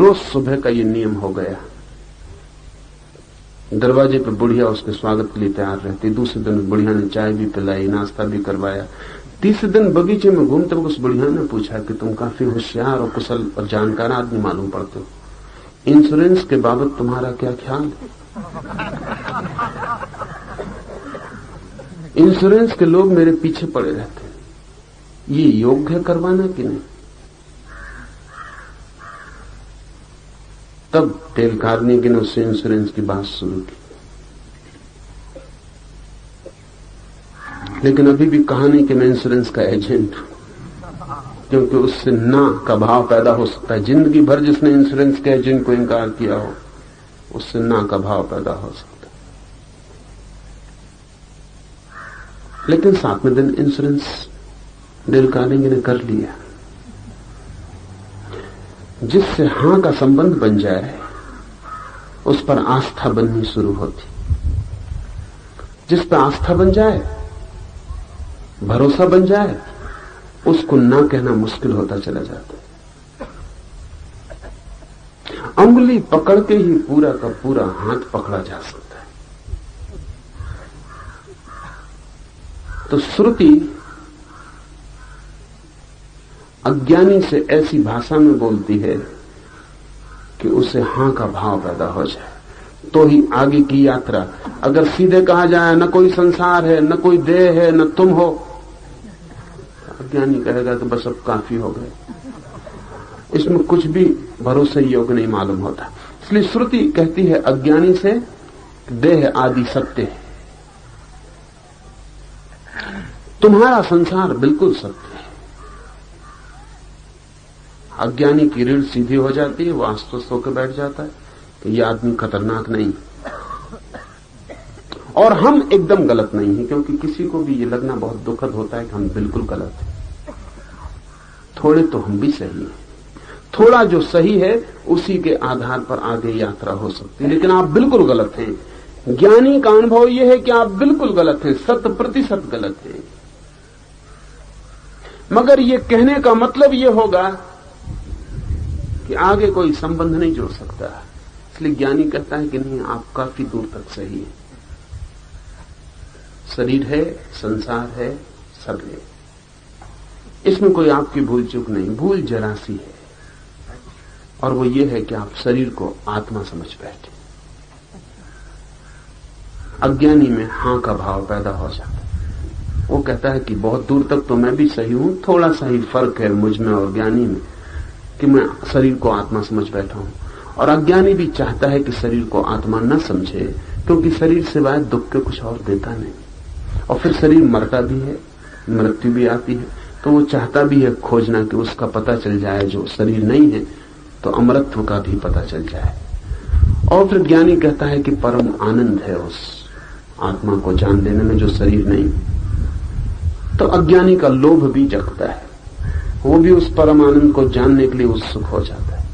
रोज सुबह का ये नियम हो गया। दरवाजे पे बुढ़िया उसके स्वागत के लिए तैयार रहती। दूसरे दिन बुढ़िया ने चाय भी पिलाई, नाश्ता भी करवाया। तीसरे दिन बगीचे में घूमते वक्त उस बुढ़िया ने पूछा कि तुम काफी होशियार और कुशल और जानकार आदमी मालूम पड़ते हो, इंश्योरेंस के बाबत तुम्हारा क्या ख्याल है? इंश्योरेंस के लोग मेरे पीछे पड़े रहते हैं, ये योग्य है करवाना कि नहीं? तब टेल कार्नेगी ने उससे इंश्योरेंस की बात शुरू की। लेकिन अभी भी कहानी कि मैं इंश्योरेंस का एजेंट हूं, क्योंकि उससे ना का भाव पैदा हो सकता है। जिंदगी भर जिसने इंश्योरेंस के एजेंट को इनकार किया हो, उससे ना का भाव पैदा हो सकता है। लेकिन 7वें दिन इंश्योरेंस डेल कार्नेगी ने कर लिया। जिससे हां का संबंध बन जाए उस पर आस्था बननी शुरू होती। जिस पर आस्था बन जाए, भरोसा बन जाए, उसको ना कहना मुश्किल होता चला जाता है। अंगुली पकड़ के ही पूरा का पूरा हाथ पकड़ा जा सकता है। तो श्रुति अज्ञानी से ऐसी भाषा में बोलती है कि उसे हां का भाव पैदा हो जाए, तो ही आगे की यात्रा। अगर सीधे कहा जाए न कोई संसार है, न कोई देह है, न तुम हो, अज्ञानी कहेगा कि बस अब काफी हो गए। इसमें कुछ भी भरोसे योग्य नहीं मालूम होता। इसलिए श्रुति कहती है अज्ञानी से देह आदि सत्य है, तुम्हारा संसार बिल्कुल सत्य है। अज्ञानी की रीढ़ सीधी हो जाती है, वो आश्वस्त होकर बैठ जाता है कि यह आदमी खतरनाक नहीं, और हम एकदम गलत नहीं है। क्योंकि किसी को भी ये लगना बहुत दुखद होता है कि हम बिल्कुल गलत हैं। थोड़े तो हम भी सही हैं, थोड़ा जो सही है उसी के आधार पर आगे यात्रा हो सकती है। लेकिन आप बिल्कुल गलत हैं। ज्ञानी का अनुभव यह है कि आप बिल्कुल गलत हैं, 100% गलत हैं। मगर ये कहने का मतलब ये होगा कि आगे कोई संबंध नहीं जोड़ सकता। इसलिए ज्ञानी कहता है कि नहीं, आप काफी दूर तक सही है। शरीर है, संसार है, सब है, इसमें कोई आपकी भूल चूक नहीं। भूल जरा सी है, और वो ये है कि आप शरीर को आत्मा समझ बैठे। अज्ञानी में हां का भाव पैदा हो जाता है। वो कहता है कि बहुत दूर तक तो मैं भी सही हूं, थोड़ा सा ही फर्क है मुझ में और ज्ञानी में कि मैं शरीर को आत्मा समझ बैठा हूं। और अज्ञानी भी चाहता है कि शरीर को आत्मा न समझे, क्योंकि शरीर सिवाय दुख के कुछ और देता नहीं। और फिर शरीर मरता भी है, मृत्यु भी आती है, तो वो चाहता भी है खोजना कि उसका पता चल जाए, जो शरीर नहीं है तो अमरत्व का भी पता चल जाए। और फिर ज्ञानी कहता है कि परम आनंद है उस आत्मा को जान लेने में जो शरीर नहीं। तो अज्ञानी का लोभ भी जगता है, वो भी उस परम आनंद को जानने के लिए उत्सुक हो जाता है।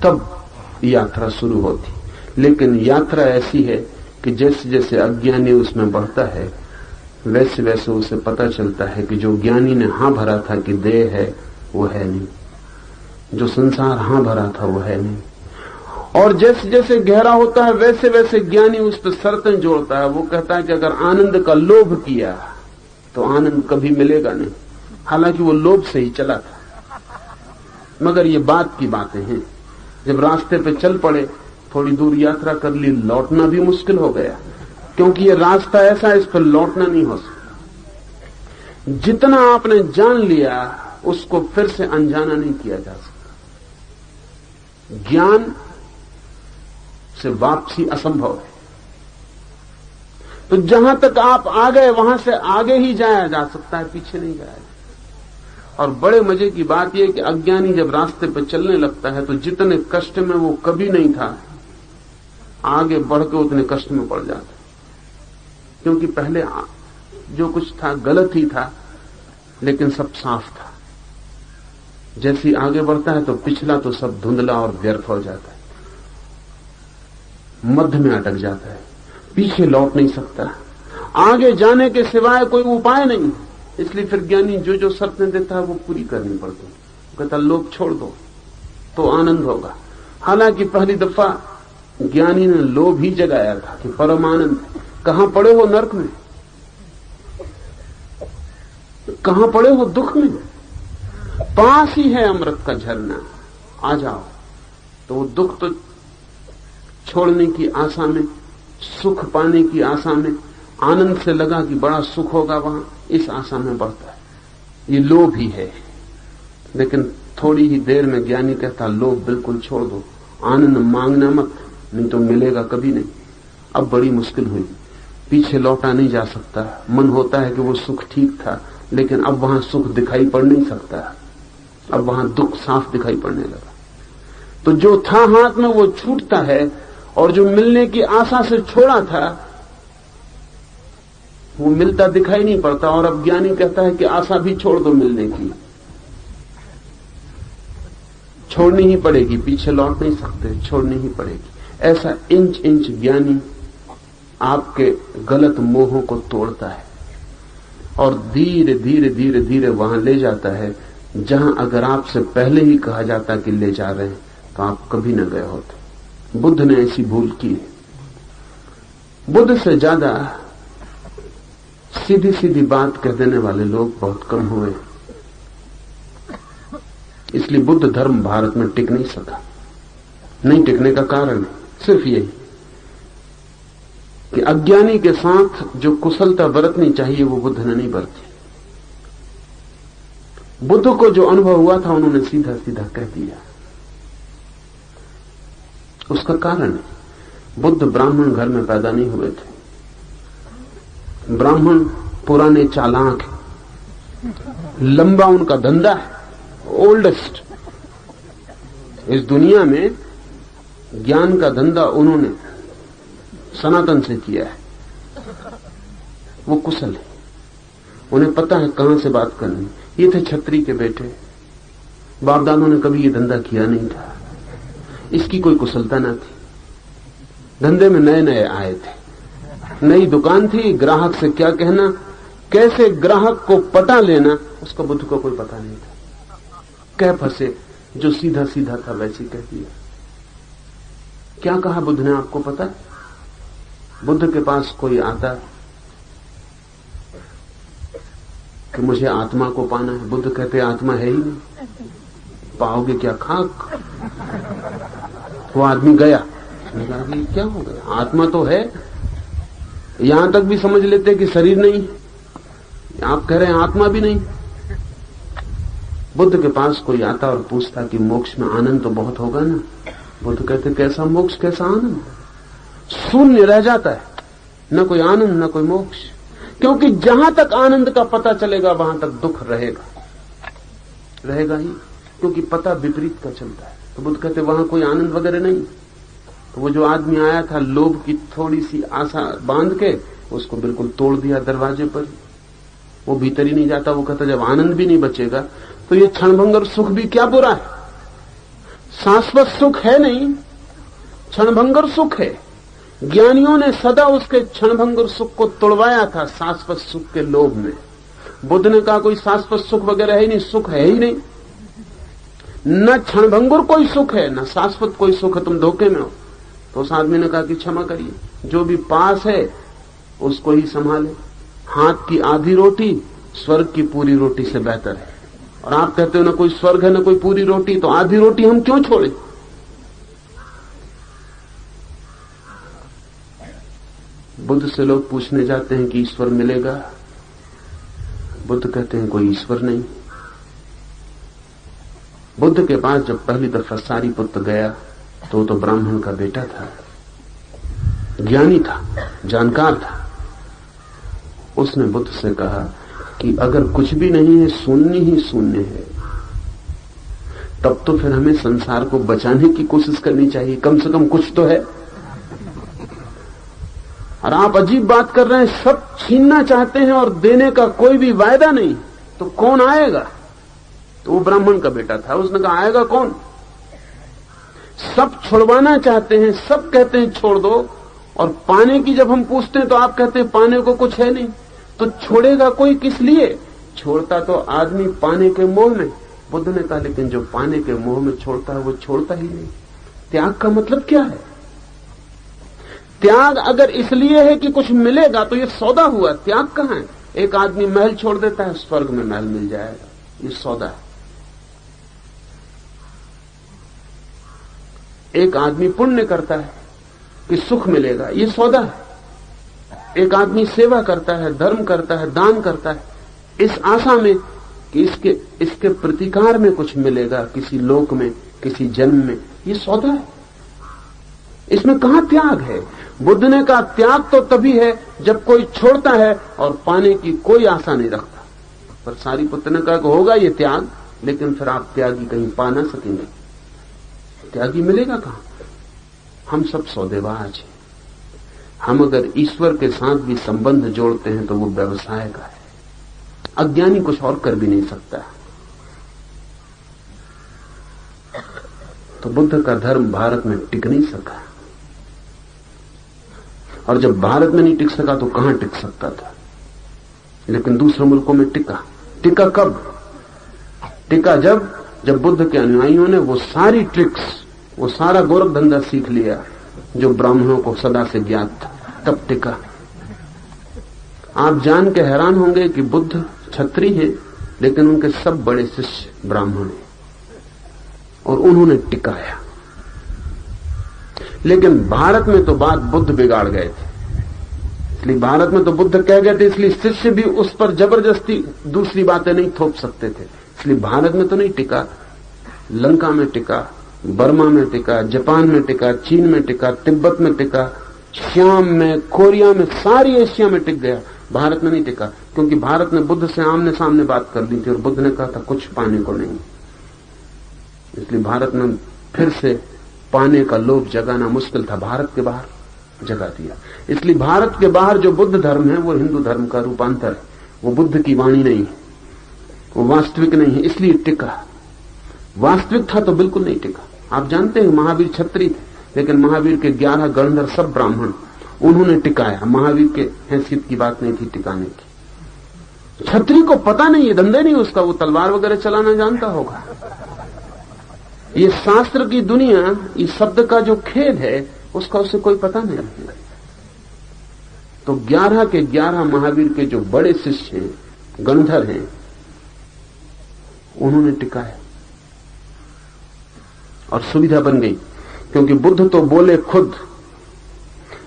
तब यात्रा शुरू होती। लेकिन यात्रा ऐसी है कि जैसे जैसे अज्ञानी उसमें बढ़ता है, वैसे वैसे उसे पता चलता है कि जो ज्ञानी ने हां भरा था कि देह है, वो है नहीं। जो संसार हां भरा था, वो है नहीं। और जैसे जैसे गहरा होता है, वैसे वैसे ज्ञानी उस पर शर्तें जोड़ता है। वो कहता है कि अगर आनंद का लोभ किया तो आनंद कभी मिलेगा नहीं। हालांकि वो लोभ से ही चला था, मगर ये बात की बातें हैं। जब रास्ते पे चल पड़े, थोड़ी दूर यात्रा कर ली, लौटना भी मुश्किल हो गया, क्योंकि ये रास्ता ऐसा, इस पर लौटना नहीं हो सकता। जितना आपने जान लिया उसको फिर से अनजाना नहीं किया जा सकता। ज्ञान से वापसी असंभव है। तो जहां तक आप आ गए वहां से आगे ही जाया जा सकता है, पीछे नहीं जाया। और बड़े मजे की बात यह कि अज्ञानी जब रास्ते पर चलने लगता है तो जितने कष्ट में वो कभी नहीं था, आगे बढ़ के उतने कष्ट में पड़ जाता है। क्योंकि पहले जो कुछ था गलत ही था, लेकिन सब साफ था। जैसे ही आगे बढ़ता है तो पिछला तो सब धुंधला और व्यर्थ हो जाता है, मध्य में अटक जाता है, पीछे लौट नहीं सकता। आगे जाने के सिवाय कोई उपाय नहीं। इसलिए फिर ज्ञानी जो जो शर्तें देता है वो पूरी करनी पड़ती है। कहता लोभ छोड़ दो, तो आनंद होगा। हालांकि पहली दफा ज्ञानी ने लोभ ही जगाया था कि परम आनंद। कहां पड़े हो नरक में, कहां पड़े हो दुख में, पास ही है अमृत का झरना, आ जाओ। तो वो दुख तो छोड़ने की आशा में, सुख पाने की आशा में, आनंद से लगा कि बड़ा सुख होगा वहां, इस आशा में बढ़ता है। ये लोभ ही है। लेकिन थोड़ी ही देर में ज्ञानी कहता लोभ बिल्कुल छोड़ दो, आनंद मांगना मत, नहीं तो मिलेगा कभी नहीं। अब बड़ी मुश्किल हुई, पीछे लौटा नहीं जा सकता। मन होता है कि वो सुख ठीक था, लेकिन अब वहां सुख दिखाई पड़ नहीं सकता, अब वहां दुख साफ दिखाई पड़ने लगा। तो जो था हाथ में वो छूटता है, और जो मिलने की आशा से छोड़ा था वो मिलता दिखाई नहीं पड़ता। और अब ज्ञानी कहता है कि आशा भी छोड़ दो मिलने की, छोड़नी ही पड़ेगी, पीछे लौट नहीं सकते, छोड़नी ही पड़ेगी। ऐसा इंच इंच ज्ञानी आपके गलत मोहों को तोड़ता है और धीरे धीरे धीरे धीरे वहां ले जाता है जहां अगर आपसे पहले ही कहा जाता कि ले जा रहे हैं तो आप कभी न गए होते। बुद्ध ने ऐसी भूल की है। बुद्ध से ज्यादा सीधी सीधी बात कह देने वाले लोग बहुत कम हुए, इसलिए बुद्ध धर्म भारत में टिक नहीं सका। नहीं टिकने का कारण सिर्फ यही कि अज्ञानी के साथ जो कुशलता बरतनी चाहिए वो बुद्ध ने नहीं बरती। बुद्ध को जो अनुभव हुआ था उन्होंने सीधा सीधा कह दिया। उसका कारण बुद्ध ब्राह्मण घर में पैदा नहीं हुए थे। ब्राह्मण पुराने चालाक है, लंबा उनका धंधा है, ओल्डेस्ट। इस दुनिया में ज्ञान का धंधा उन्होंने सनातन से किया है। वो कुशल है, उन्हें पता है कहां से बात करनी। ये थे छत्री के बेटे, बाप दादों ने कभी ये धंधा किया नहीं था, इसकी कोई कुशलता ना थी। धंधे में नए नए आए थे, नई दुकान थी, ग्राहक से क्या कहना, कैसे ग्राहक को पटा लेना, उसका बुद्ध को कोई पता नहीं था। कह फंसे, जो सीधा सीधा था वैसे कह दिया। क्या कहा बुद्ध ने आपको पता? बुद्ध के पास कोई आता कि मुझे आत्मा को पाना है, बुद्ध कहते आत्मा है ही नहीं, पाओगे क्या खाक। वो आदमी गया, क्या हो गया, आत्मा तो है। यहां तक भी समझ लेते कि शरीर नहीं, आप कह रहे हैं आत्मा भी नहीं। बुद्ध के पास कोई आता और पूछता कि मोक्ष में आनंद तो बहुत होगा ना। बुद्ध कहते कैसा मोक्ष, कैसा आनंद, शून्य रह जाता है, न कोई आनंद न कोई मोक्ष। क्योंकि जहां तक आनंद का पता चलेगा वहां तक दुख रहेगा, रहेगा ही, क्योंकि पता विपरीत का चलता है। तो बुद्ध कहते वहां कोई आनंद वगैरह नहीं। तो वो जो आदमी आया था लोभ की थोड़ी सी आशा बांध के, उसको बिल्कुल तोड़ दिया दरवाजे पर। वो भीतर ही नहीं जाता। वो कहता जब आनंद भी नहीं बचेगा तो ये क्षणभंगर सुख भी क्या बुरा है, शाश्वत सुख है नहीं, क्षणभंगर सुख है। ज्ञानियों ने सदा उसके क्षणभंगर सुख को तोड़वाया था शाश्वत सुख के लोभ में। बुद्ध ने कहा कोई शाश्वत सुख वगैरह है ही नहीं, सुख है ही नहीं, न क्षणभंगुर कोई सुख है न शाश्वत कोई सुख है, तुम धोखे में हो। तो उस आदमी ने कहा कि क्षमा करिए, जो भी पास है उसको ही संभाले। हाथ की आधी रोटी स्वर्ग की पूरी रोटी से बेहतर है। और आप कहते हो ना कोई स्वर्ग है ना कोई पूरी रोटी, तो आधी रोटी हम क्यों छोड़े? बुद्ध से लोग पूछने जाते हैं कि ईश्वर मिलेगा। बुद्ध कहते हैं कोई ईश्वर नहीं। बुद्ध के पास जब पहली दफा सारीपुत्र गया तो ब्राह्मण का बेटा था, ज्ञानी था, जानकार था। उसने बुद्ध से कहा कि अगर कुछ भी नहीं है, शून्य ही शून्य है, तब तो फिर हमें संसार को बचाने की कोशिश करनी चाहिए, कम से कम कुछ तो है। और आप अजीब बात कर रहे हैं, सब छीनना चाहते हैं और देने का कोई भी वायदा नहीं, तो कौन आएगा? तो वो ब्राह्मण का बेटा था, उसने कहा आएगा कौन? सब छुड़वाना चाहते हैं, सब कहते हैं छोड़ दो, और पाने की जब हम पूछते हैं तो आप कहते हैं पाने को कुछ है नहीं। तो छोड़ेगा कोई किस लिए? छोड़ता तो आदमी पाने के मोह में, बुद्ध ने कहा लेकिन जो पाने के मोह में छोड़ता है वो छोड़ता ही नहीं। त्याग का मतलब क्या है? त्याग अगर इसलिए है कि कुछ मिलेगा तो ये सौदा हुआ। त्याग कहां है? एक आदमी महल छोड़ देता है, स्वर्ग में महल मिल जाएगा, ये सौदा है। एक आदमी पुण्य करता है कि सुख मिलेगा, ये सौदा है। एक आदमी सेवा करता है, धर्म करता है, दान करता है, इस आशा में कि इसके प्रतिकार में कुछ मिलेगा, किसी लोक में, किसी जन्म में, ये सौदा है। इसमें कहां त्याग है? बुद्ध ने कहा त्याग तो तभी है जब कोई छोड़ता है और पाने की कोई आशा नहीं रखता। पर सारीपुत्र ने कहा कि होगा ये त्याग, लेकिन फिर आप त्यागी कहीं पा ना सकेंगे। त्यागी मिलेगा कहां? हम सब सौदेबाज हैं। हम अगर ईश्वर के साथ भी संबंध जोड़ते हैं तो वो व्यवसाय का है। अज्ञानी कुछ और कर भी नहीं सकता। तो बुद्ध का धर्म भारत में टिक नहीं सका, और जब भारत में नहीं टिक सका तो कहां टिक सकता था? लेकिन दूसरे मुल्कों में टिका। टिका कब? टिका जब बुद्ध के अनुयायियों ने वो सारी ट्रिक्स, वो सारा गोरख धंधा सीख लिया जो ब्राह्मणों को सदा से ज्ञात था, तब टिका। आप जान के हैरान होंगे कि बुद्ध क्षत्रिय है, लेकिन उनके सब बड़े शिष्य ब्राह्मण हैं और उन्होंने टिकाया। लेकिन भारत में तो बात बुद्ध बिगाड़ गए थे, इसलिए भारत में तो बुद्ध कह गए थे, इसलिए शिष्य भी उस पर जबरदस्ती दूसरी बातें नहीं थोप सकते थे। इसलिए भारत में तो नहीं टिका, लंका में टिका, बर्मा में टिका, जापान में टिका, चीन में टिका, तिब्बत में टिका, श्याम में, कोरिया में, सारी एशिया में टिक गया। भारत में नहीं टिका, क्योंकि भारत ने बुद्ध से आमने सामने बात कर ली थी और बुद्ध ने कहा था कुछ पाने को नहीं। इसलिए भारत में फिर से पाने का लोभ जगाना मुश्किल था, भारत के बाहर जगा दिया। इसलिए भारत के बाहर जो बुद्ध धर्म है वो हिंदू धर्म का रूपांतर है, वो बुद्ध की वाणी नहीं है, वो वास्तविक नहीं है, इसलिए टिका। वास्तविक था तो बिल्कुल नहीं टिका। आप जानते हैं महावीर क्षत्रिय थे, लेकिन महावीर के 11 गणधर सब ब्राह्मण, उन्होंने टिकाया। महावीर के हैसियत की बात नहीं थी टिकाने की। क्षत्रिय को पता नहीं है, धंधे नहीं उसका, वो तलवार वगैरह चलाना जानता होगा। ये शास्त्र की दुनिया, इस शब्द का जो खेल है उसका उसे कोई पता नहीं है। तो 11 के 11 महावीर के जो बड़े शिष्य हैं, गणधर हैं, उन्होंने टिकाया और सुविधा बन गई। क्योंकि बुद्ध तो बोले खुद,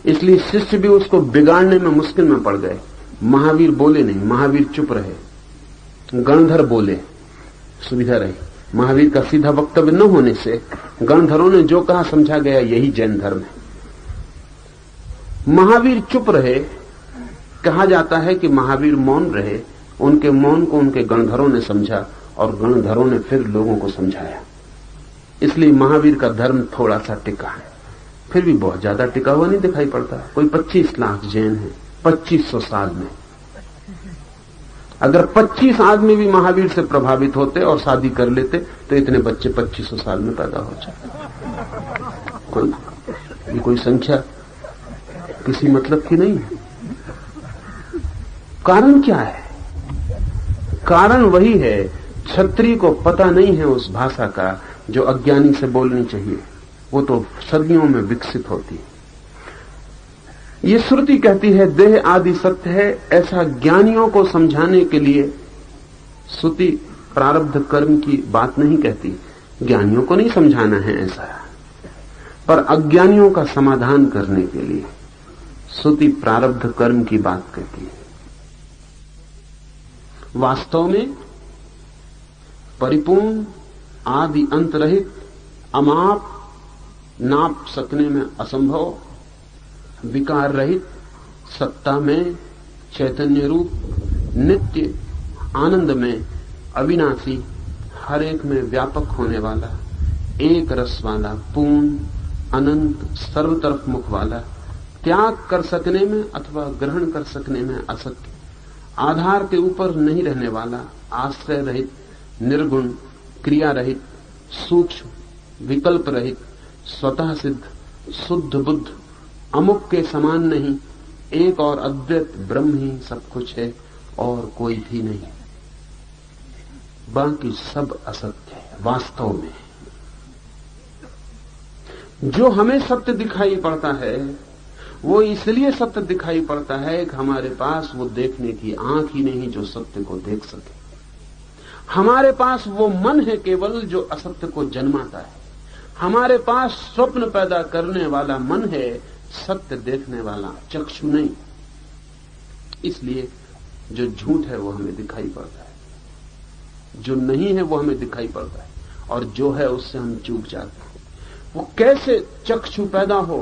इसलिए शिष्य भी उसको बिगाड़ने में मुश्किल में पड़ गए। महावीर बोले नहीं, महावीर चुप रहे, गणधर बोले, सुविधा रही। महावीर का सीधा वक्तव्य न होने से गणधरों ने जो कहा समझा गया यही जैन धर्म है। महावीर चुप रहे, कहा जाता है कि महावीर मौन रहे, उनके मौन को उनके गणधरों ने समझा और गणधरों ने फिर लोगों को समझाया। इसलिए महावीर का धर्म थोड़ा सा टिका है, फिर भी बहुत ज्यादा टिका हुआ नहीं दिखाई पड़ता। कोई 25 लाख जैन है 2500 साल में। अगर 25 आदमी भी महावीर से प्रभावित होते और शादी कर लेते तो इतने बच्चे 2500 साल में पैदा हो जाते। कोई संख्या किसी मतलब की नहीं है। कारण क्या है? कारण वही है, क्षत्रिय को पता नहीं है उस भाषा का जो अज्ञानी से बोलनी चाहिए। वो तो सदियों में विकसित होती है। ये श्रुति कहती है देह आदि सत्य है, ऐसा ज्ञानियों को समझाने के लिए श्रुति प्रारब्ध कर्म की बात नहीं कहती। ज्ञानियों को नहीं समझाना है ऐसा, पर अज्ञानियों का समाधान करने के लिए श्रुति प्रारब्ध कर्म की बात कहती है। वास्तव में परिपूर्ण, आदि अंत रहित, अमाप, नाप सकने में असंभव, विकार रहित, सत्ता में, चैतन्य रूप, नित्य, आनंद में, अविनाशी, हर एक में व्यापक होने वाला, एक रस वाला, पूर्ण, अनंत, सर्व तरफ मुख वाला, त्याग कर सकने में अथवा ग्रहण कर सकने में असत्य, आधार के ऊपर नहीं रहने वाला, आश्रय रहित, निर्गुण, क्रिया रहित, सूक्ष्म, विकल्प रहित, स्वतः सिद्ध, शुद्ध बुद्ध, अमुक के समान नहीं, एक और अद्वैत ब्रह्म ही सब कुछ है और कोई भी नहीं। बाकी सब असत्य है। वास्तव में जो हमें सत्य दिखाई पड़ता है वो इसलिए सत्य दिखाई पड़ता है कि हमारे पास वो देखने की आंख ही नहीं जो सत्य को देख सके। हमारे पास वो मन है केवल जो असत्य को जन्माता है। हमारे पास स्वप्न पैदा करने वाला मन है, सत्य देखने वाला चक्षु नहीं। इसलिए जो झूठ है वो हमें दिखाई पड़ता है, जो नहीं है वो हमें दिखाई पड़ता है, और जो है उससे हम चूक जाते हैं। वो कैसे चक्षु पैदा हो,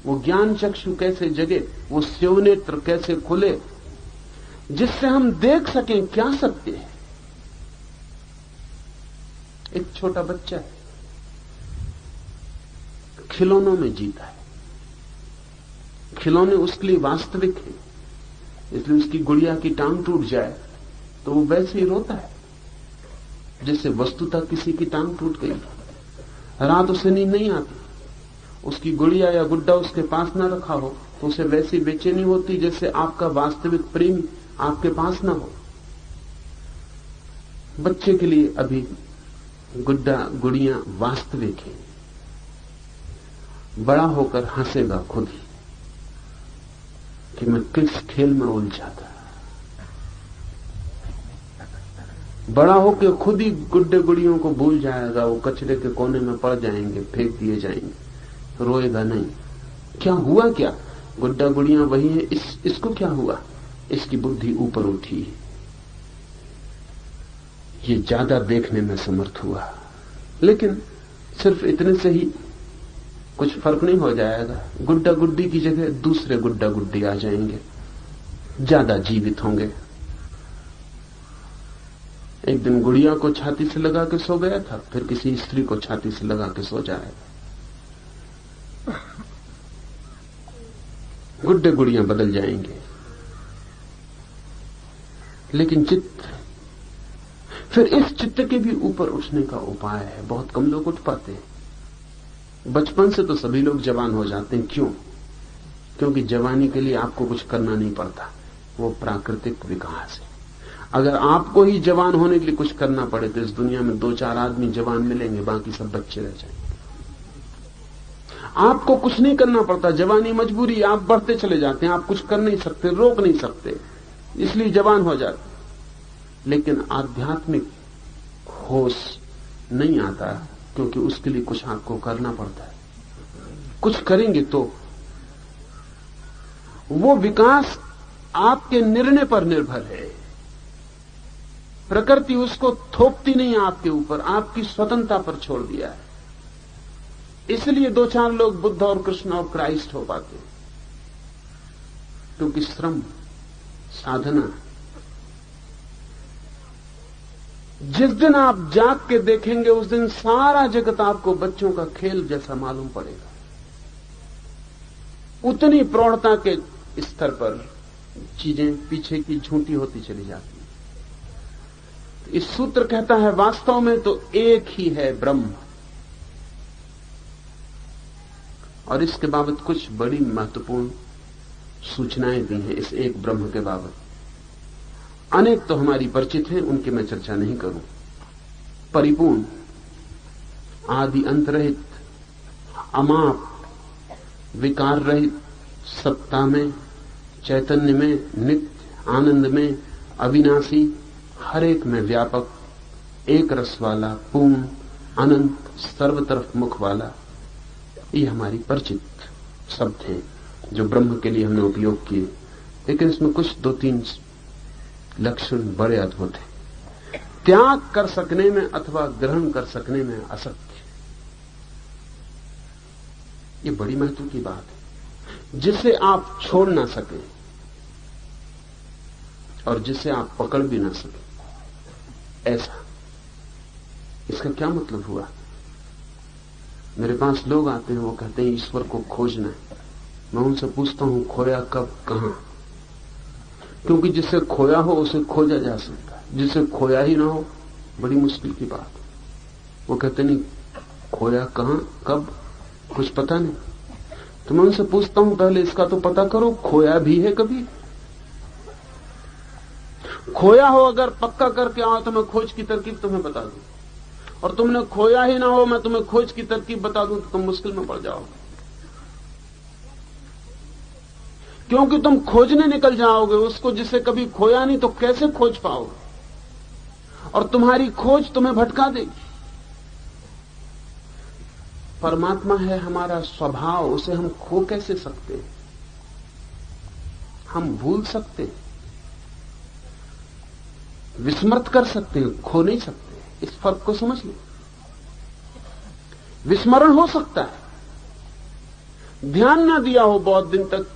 वो ज्ञान चक्षु कैसे जगे, वो शिवनेत्र कैसे खुले जिससे हम देख सकें क्या सत्य है। एक छोटा बच्चा है, खिलौनों में जीता है, खिलौने उसके लिए वास्तविक है, इसलिए उसकी गुड़िया की टांग टूट जाए तो वो वैसे ही रोता है जैसे वस्तुतः किसी की टांग टूट गई। रात उसे नींद नहीं आती, उसकी गुड़िया या गुड्डा उसके पास न रखा हो तो उसे वैसी बेचैनी होती जैसे आपका वास्तविक प्रेमी आपके पास ना हो। बच्चे के लिए अभी गुड्डा गुड़िया वास्तविक है, बड़ा होकर हंसेगा खुद ही कि मैं किस खेल में उलझा था। बड़ा होकर खुद ही गुड्डे गुड़ियों को भूल जाएगा, वो कचरे के कोने में पड़ जाएंगे, फेंक दिए जाएंगे, रोएगा नहीं। क्या हुआ, क्या गुड्डा गुड़िया वही है, इसको क्या हुआ, इसकी बुद्धि ऊपर उठी, ये ज्यादा देखने में समर्थ हुआ। लेकिन सिर्फ इतने से ही कुछ फर्क नहीं हो जाएगा। गुड्डा गुड्डी की जगह दूसरे गुड्डा गुड्डी आ जाएंगे, ज्यादा जीवित होंगे। एक दिन गुड़िया को छाती से लगा के सो गया था, फिर किसी स्त्री को छाती से लगा के सो जाएगा। गुड्डे गुड़िया बदल जाएंगे, लेकिन चित्त, फिर इस चित्त के भी ऊपर उठने का उपाय है। बहुत कम लोग उठ पाते हैं। बचपन से तो सभी लोग जवान हो जाते हैं। क्यों? क्योंकि जवानी के लिए आपको कुछ करना नहीं पड़ता, वो प्राकृतिक विकास है। अगर आपको ही जवान होने के लिए कुछ करना पड़े तो इस दुनिया में 2-4 आदमी जवान मिलेंगे, बाकी सब बच्चे रह जाएंगे। आपको कुछ नहीं करना पड़ता, जवानी मजबूरी, आप बढ़ते चले जाते हैं, आप कुछ कर नहीं सकते, रोक नहीं सकते, इसलिए जवान हो जाते। लेकिन आध्यात्मिक होश नहीं आता, क्योंकि उसके लिए कुछ आपको करना पड़ता है। कुछ करेंगे तो वो विकास आपके निर्णय पर निर्भर है। प्रकृति उसको थोपती नहीं आपके ऊपर, आपकी स्वतंत्रता पर छोड़ दिया है। इसलिए 2-4 लोग बुद्ध और कृष्ण और क्राइस्ट हो पाते हैं, क्योंकि श्रम, साधना, जिस दिन आप जाग के देखेंगे उस दिन सारा जगत आपको बच्चों का खेल जैसा मालूम पड़ेगा। उतनी प्रौढ़ता के स्तर पर चीजें पीछे की झूठी होती चली जाती हैं। इस सूत्र कहता है वास्तव में तो एक ही है ब्रह्म, और इसके बाबत कुछ बड़ी महत्वपूर्ण सूचनाएं दी हैं। इस एक ब्रह्म के बाबत अनेक तो हमारी परिचित हैं, उनकी मैं चर्चा नहीं करूं। परिपूर्ण, आदि अंत रहित, अमाप, विकार रहित, सत्ता में, चैतन्य में, नित्य, आनंद में, अविनाशी, हर एक में व्यापक, एक रस वाला, पूर्ण, अनंत, सर्व तरफ मुख वाला। ये हमारी परिचित शब्द हैं जो ब्रह्म के लिए हमने उपयोग किए। लेकिन इसमें कुछ 2-3 लक्षण बड़े अद्भुत हैं। त्याग कर सकने में अथवा ग्रहण कर सकने में असत्य, ये बड़ी महत्व की बात है। जिसे आप छोड़ ना सके और जिसे आप पकड़ भी ना सके, ऐसा। इसका क्या मतलब हुआ? मेरे पास लोग आते हैं, वो कहते हैं ईश्वर को खोजना है। मैं उनसे पूछता हूं खोया कब, कहां? क्योंकि जिसे खोया हो उसे खोजा जा सकता है, जिसे खोया ही ना हो बड़ी मुश्किल की बात। वो कहते नहीं खोया कहां, कब, कुछ पता नहीं। तो मैं उनसे पूछता हूं पहले इसका तो पता करो, खोया भी है कभी? खोया हो अगर पक्का करके आओ तो मैं खोज की तरकीब तुम्हें बता दूं, और तुमने खोया ही ना हो मैं तुम्हें खोज की तरकीब बता दूं तो तुम मुश्किल में पड़ जाओगे, क्योंकि तुम खोजने निकल जाओगे उसको जिसे कभी खोया नहीं, तो कैसे खोज पाओगे, और तुम्हारी खोज तुम्हें भटका देगी। परमात्मा है हमारा स्वभाव, उसे हम खो कैसे सकते हैं? हम भूल सकते हैं, विस्मृत कर सकते हैं, खो नहीं सकते। इस फर्क को समझ लो। विस्मरण हो सकता है, ध्यान ना दिया हो, बहुत दिन तक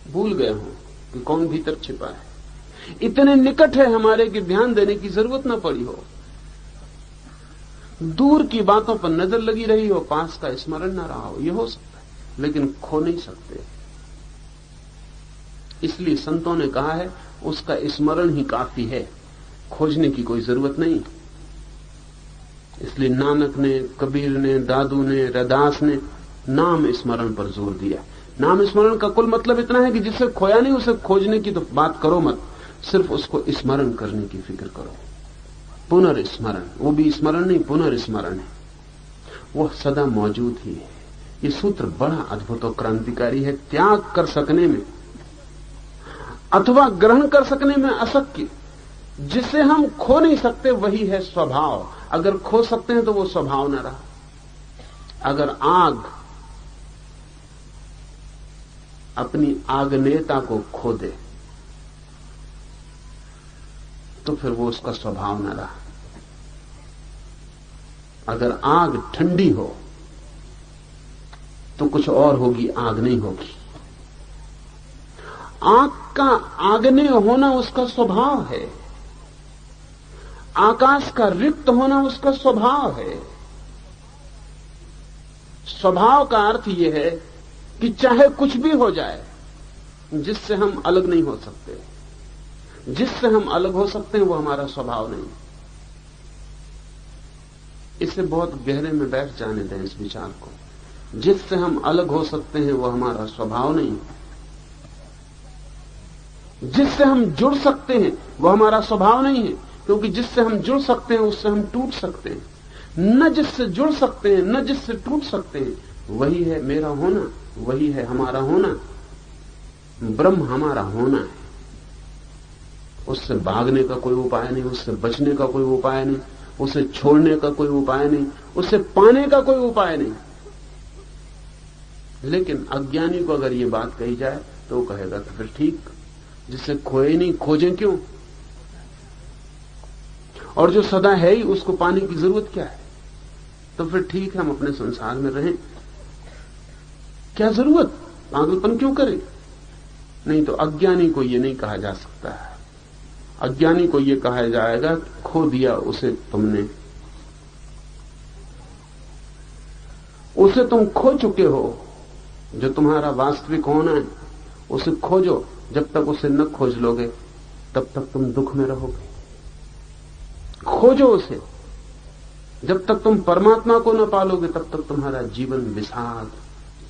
भूल गए हो कि कौन भीतर छिपा है, इतने निकट है हमारे कि ध्यान देने की जरूरत ना पड़ी हो, दूर की बातों पर नजर लगी रही हो, पास का स्मरण ना रहा हो, यह हो सकता है, लेकिन खो नहीं सकते। इसलिए संतों ने कहा है उसका स्मरण ही काफी है, खोजने की कोई जरूरत नहीं। इसलिए नानक ने, कबीर ने, दादू ने, रैदास ने नाम स्मरण पर जोर दिया। नाम स्मरण का कुल मतलब इतना है कि जिसे खोया नहीं उसे खोजने की तो बात करो मत, सिर्फ उसको स्मरण करने की फिक्र करो। पुनर्स्मरण, वो भी स्मरण नहीं, पुनर्स्मरण है, वो सदा मौजूद ही है। ये सूत्र बड़ा अद्भुत और क्रांतिकारी है। त्याग कर सकने में अथवा ग्रहण कर सकने में अशक्य, जिसे हम खो नहीं सकते वही है स्वभाव। अगर खो सकते हैं तो वो स्वभाव न रहा। अगर आग अपनी आग्नेयता को खो दे तो फिर वो उसका स्वभाव न रहा। अगर आग ठंडी हो तो कुछ और होगी, आग नहीं होगी। आग का आग्नेय होना उसका स्वभाव है, आकाश का रिक्त होना उसका स्वभाव है। स्वभाव का अर्थ यह है कि चाहे कुछ भी हो जाए, जिससे हम अलग नहीं हो सकते। जिससे हम अलग हो सकते हैं वो हमारा स्वभाव नहीं। इसे बहुत गहरे में बैठ जाने दें इस विचार को। जिससे हम अलग हो सकते हैं वो हमारा स्वभाव नहीं। जिससे हम जुड़ सकते हैं वो हमारा स्वभाव नहीं है, क्योंकि जिससे हम जुड़ सकते हैं उससे हम टूट सकते हैं। न जिससे जुड़ सकते हैं न जिससे टूट सकते हैं, वही है मेरा होना, वही है हमारा होना। ब्रह्म हमारा होना है, उससे भागने का कोई उपाय नहीं, उससे बचने का कोई उपाय नहीं, उसे छोड़ने का कोई उपाय नहीं, उसे पाने का कोई उपाय नहीं। लेकिन अज्ञानी को अगर ये बात कही जाए तो वो कहेगा कि फिर ठीक, जिसे खोए नहीं खोजें क्यों, और जो सदा है ही उसको पाने की जरूरत क्या है। तो फिर ठीक है, हम अपने संसार में रहें, क्या जरूरत, पागलपन क्यों करें। नहीं तो अज्ञानी को यह नहीं कहा जा सकता है। अज्ञानी को यह कहा जाएगा खो दिया उसे तुमने, उसे तुम खो चुके हो। जो तुम्हारा वास्तविक होना है उसे खोजो। जब तक उसे न खोज लोगे तब तक तुम दुख में रहोगे। खोजो उसे। जब तक तुम परमात्मा को न पालोगे तब तक तुम्हारा जीवन विषाद,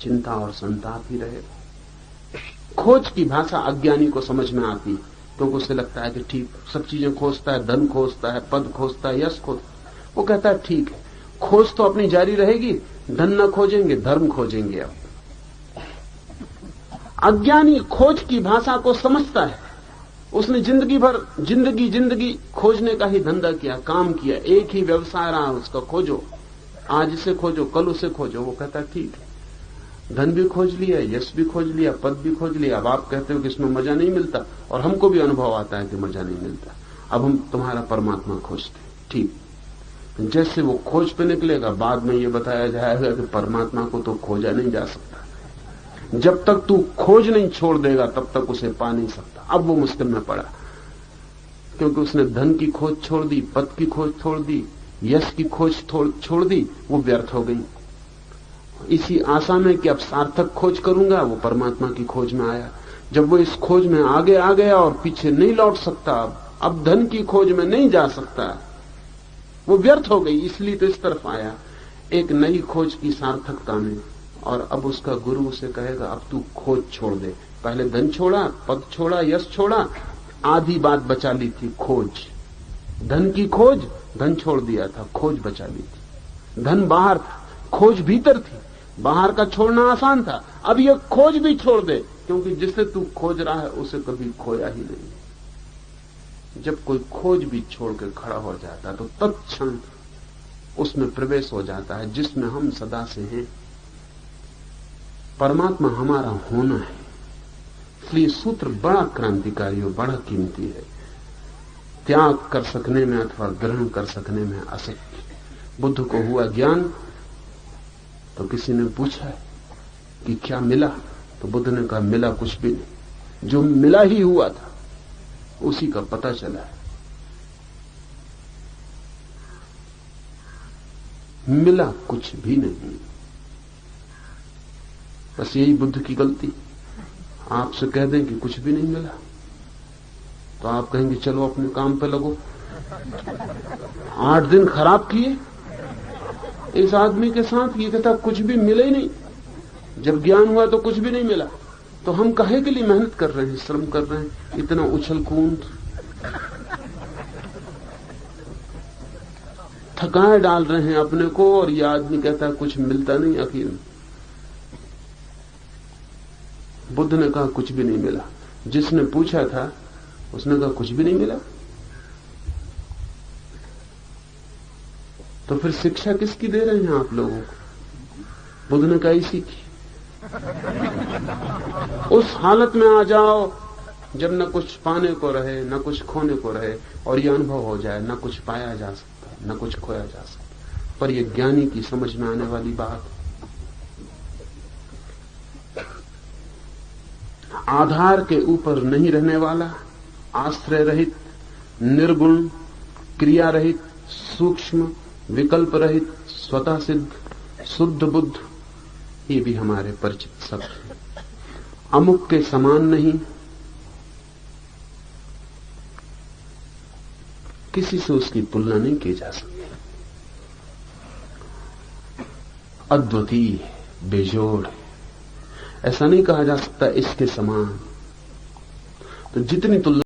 चिंता और संताप ही रहेगा। खोज की भाषा अज्ञानी को समझ में आती है, क्योंकि उसे लगता है कि ठीक, सब चीजें खोजता है, धन खोजता है, पद खोजता है, यश खोजता है। वो कहता है ठीक है, खोज तो अपनी जारी रहेगी, धन न खोजेंगे, धर्म खोजेंगे। अब अज्ञानी खोज की भाषा को समझता है। उसने जिंदगी भर जिंदगी खोजने का ही धंधा किया, काम किया, एक ही व्यवसाय रहा उसका, खोजो, आज इसे खोजो, कल उसे खोजो। वो कहता है ठीक है, धन भी खोज लिया, यश भी खोज लिया, पद भी खोज लिया, अब आप कहते हो कि इसमें मजा नहीं मिलता, और हमको भी अनुभव आता है कि मजा नहीं मिलता, अब हम तुम्हारा परमात्मा खोजते। ठीक, जैसे वो खोज पे निकलेगा, बाद में ये बताया जाएगा कि परमात्मा को तो खोजा नहीं जा सकता। जब तक तू खोज नहीं छोड़ देगा तब तक उसे पा नहीं सकता। अब वो मुश्किल में पड़ा, क्योंकि उसने धन की खोज छोड़ दी, पद की खोज छोड़ दी, यश की खोज छोड़ दी, वो व्यर्थ हो गई। इसी आशा में कि अब सार्थक खोज करूंगा, वो परमात्मा की खोज में आया। जब वो इस खोज में आगे आ गया और पीछे नहीं लौट सकता, अब धन की खोज में नहीं जा सकता, वो व्यर्थ हो गई। इसलिए तो इस तरफ आया, एक नई खोज की सार्थकता में। और अब उसका गुरु उसे कहेगा अब तू खोज छोड़ दे। पहले धन छोड़ा, पद छोड़ा, यश छोड़ा, आधी बात बचा ली थी, खोज। धन की खोज, धन छोड़ दिया था, खोज बचा ली थी। धन बाहर था, खोज भीतर थी। बाहर का छोड़ना आसान था, अब यह खोज भी छोड़ दे, क्योंकि जिसे तू खोज रहा है उसे कभी खोया ही नहीं। जब कोई खोज भी छोड़ के खड़ा हो जाता है तो तत्क्षण उसमें प्रवेश हो जाता है जिसमें हम सदा से हैं। परमात्मा हमारा होना है। इसलिए सूत्र बड़ा क्रांतिकारी और बड़ा कीमती है। त्याग कर सकने में अथवा ग्रहण कर सकने में असक्ति। बुद्ध को हुआ ज्ञान तो किसी ने पूछा कि क्या मिला, तो बुद्ध ने कहा मिला कुछ भी नहीं, जो मिला ही हुआ था उसी का पता चला है। मिला कुछ भी नहीं। बस यही बुद्ध की गलती। आपसे कह दें कि कुछ भी नहीं मिला तो आप कहेंगे चलो अपने काम पे लगो। 8 दिन खराब किए इस आदमी के साथ, ये कहता कुछ भी मिले ही नहीं। जब ज्ञान हुआ तो कुछ भी नहीं मिला, तो हम काहे के लिए मेहनत कर रहे हैं, श्रम कर रहे हैं, इतना उछल कूद, थकाए डाल रहे हैं अपने को, और ये आदमी कहता है कुछ मिलता नहीं। आखिर में बुद्ध ने कहा कुछ भी नहीं मिला। जिसने पूछा था उसने कहा कुछ भी नहीं मिला। तो फिर शिक्षा किसकी दे रहे हैं आप लोगों को? बुद्ध ने कहा इसी की। उस हालत में आ जाओ जब न कुछ पाने को रहे न कुछ खोने को रहे, और यह अनुभव हो जाए न कुछ पाया जा सकता न कुछ खोया जा सकता। पर यह ज्ञानी की समझ में आने वाली बात। आधार के ऊपर नहीं रहने वाला, आश्रय रहित, निर्गुण, क्रिया रहित, सूक्ष्म, विकल्प रहित, स्वतः सिद्ध, शुद्ध बुद्ध, ये भी हमारे परिचित शब्द हैं। अमुक के समान नहीं, किसी से उसकी तुलना नहीं की जा सकती। अद्वितीय, बेजोड़, ऐसा नहीं कहा जा सकता इसके समान। तो जितनी तुलना